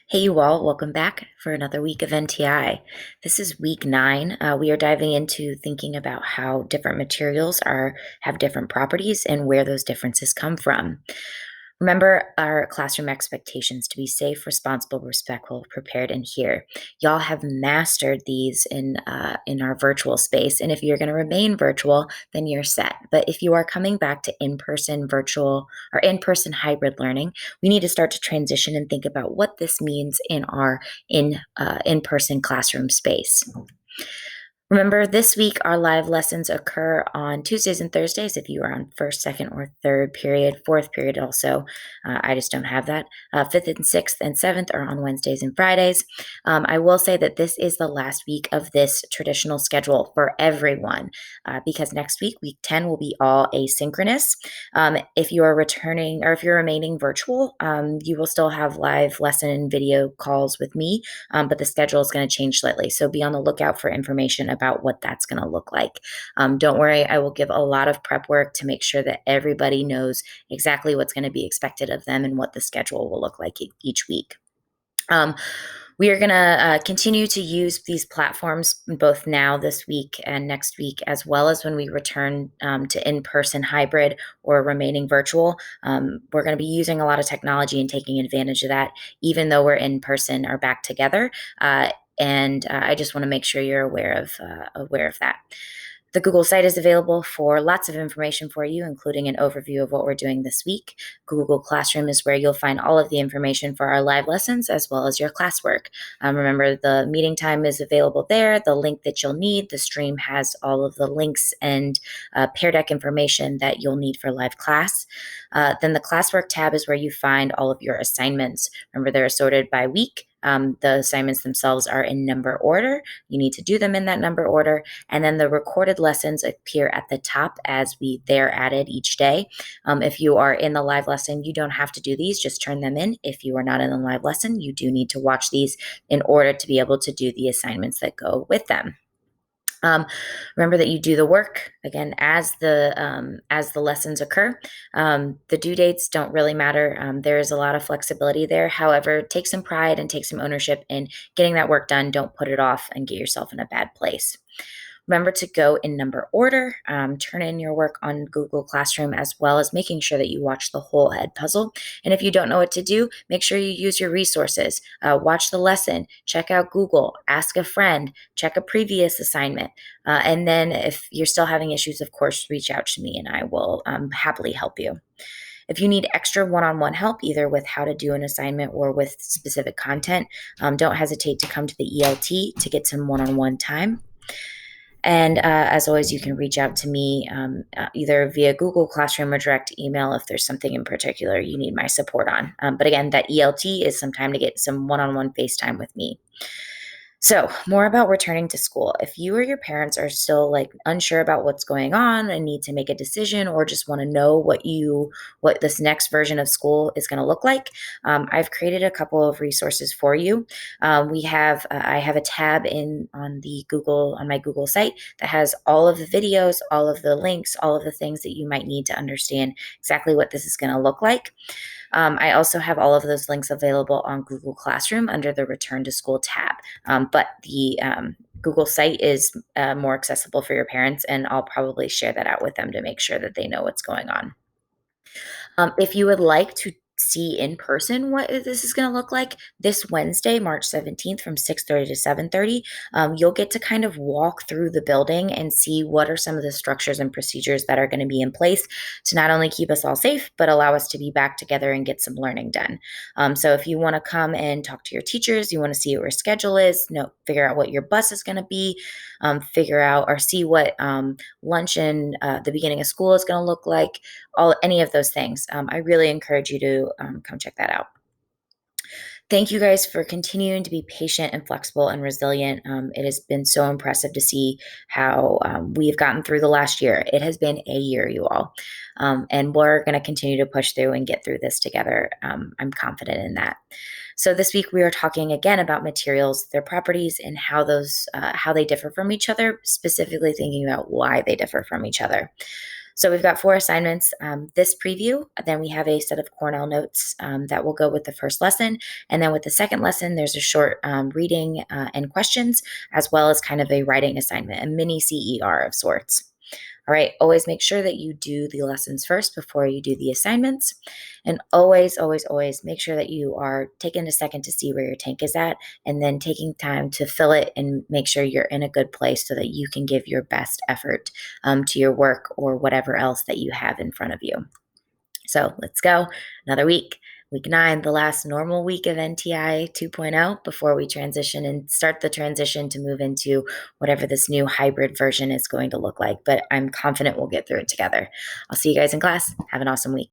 Hey, you all, welcome back for another week of NTI. This is week 9. We are diving into thinking about how different materials have different properties and where those differences come from. Remember our classroom expectations to be safe, responsible, respectful, prepared, and here. Y'all have mastered these in our virtual space, and if you're going to remain virtual, then you're set. But if you are coming back to in-person virtual or in-person hybrid learning, we need to start to transition and think about what this means in our in-person classroom space. Remember, this week our live lessons occur on Tuesdays and Thursdays if you are on first, second, or third period, fourth period also. I just don't have that. Fifth and sixth and seventh are on Wednesdays and Fridays. I will say that this is the last week of this traditional schedule for everyone because next week, week 10, will be all asynchronous. If you are returning or if you're remaining virtual, you will still have live lesson video calls with me, but the schedule is going to change slightly. So be on the lookout for information about what that's going to look like. Don't worry, I will give a lot of prep work to make sure that everybody knows exactly what's going to be expected of them and what the schedule will look like each week. We are going to continue to use these platforms both now, this week, and next week, as well as when we return to in-person hybrid or remaining virtual. We're going to be using a lot of technology and taking advantage of that, even though we're in person or back together. And I just want to make sure you're aware of that. The Google site is available for lots of information for you, including an overview of what we're doing this week. Google Classroom is where you'll find all of the information for our live lessons as well as your classwork. Remember, the meeting time is available there, the link that you'll need. The stream has all of the links and Pear Deck information that you'll need for live class. Then the classwork tab is where you find all of your assignments. Remember, they're sorted by week. The assignments themselves are in number order. You need to do them in that number order. And then the recorded lessons appear at the top as they're added each day. If you are in the live lesson, you don't have to do these, just turn them in. If you are not in the live lesson, you do need to watch these in order to be able to do the assignments that go with them. Remember that you do the work again as the lessons occur. The due dates don't really matter. There is a lot of flexibility there. However, take some pride and take some ownership in getting that work done. Don't put it off and get yourself in a bad place. Remember to go in number order, turn in your work on Google Classroom, as well as making sure that you watch the whole ed puzzle. And if you don't know what to do, make sure you use your resources. Watch the lesson, check out Google, ask a friend, check a previous assignment. And then if you're still having issues, of course, reach out to me and I will happily help you. If you need extra one-on-one help, either with how to do an assignment or with specific content, don't hesitate to come to the ELT to get some one-on-one time. And as always, you can reach out to me either via Google Classroom or direct email if there's something in particular you need my support on. But again, that ELT is some time to get some one-on-one FaceTime with me. So, more about returning to school. If you or your parents are still unsure about what's going on and need to make a decision or just want to know what this next version of school is going to look like, I've created a couple of resources for you. I have a tab on my Google site that has all of the videos, all of the links, all of the things that you might need to understand exactly what this is going to look like. I also have all of those links available on Google Classroom under the Return to School tab. But the Google site is more accessible for your parents, and I'll probably share that out with them to make sure that they know what's going on. If you would like to see in person what this is going to look like, this Wednesday, March 17th from 6:30 to 7:30, you'll get to kind of walk through the building and see what are some of the structures and procedures that are going to be in place to not only keep us all safe, but allow us to be back together and get some learning done. So if you want to come and talk to your teachers, you want to see what your schedule is, figure out what your bus is going to be, figure out or see what lunch in the beginning of school is going to look like, any of those things. I really encourage you to come check that out. Thank you guys for continuing to be patient and flexible and resilient. It has been so impressive to see how we've gotten through the last year. It has been a year, you all. And we're going to continue to push through and get through this together. I'm confident in that. So this week we are talking again about materials, their properties, and how they differ from each other, specifically thinking about why they differ from each other. So we've got 4 assignments. This preview, then we have a set of Cornell notes that will go with the first lesson. And then with the second lesson, there's a short reading and questions, as well as kind of a writing assignment, a mini CER of sorts. All right, always make sure that you do the lessons first before you do the assignments. And always, always, always make sure that you are taking a second to see where your tank is at and then taking time to fill it and make sure you're in a good place so that you can give your best effort to your work or whatever else that you have in front of you. So let's go. Another week. Week 9, the last normal week of NTI 2.0 before we transition and start the transition to move into whatever this new hybrid version is going to look like. But I'm confident we'll get through it together. I'll see you guys in class. Have an awesome week.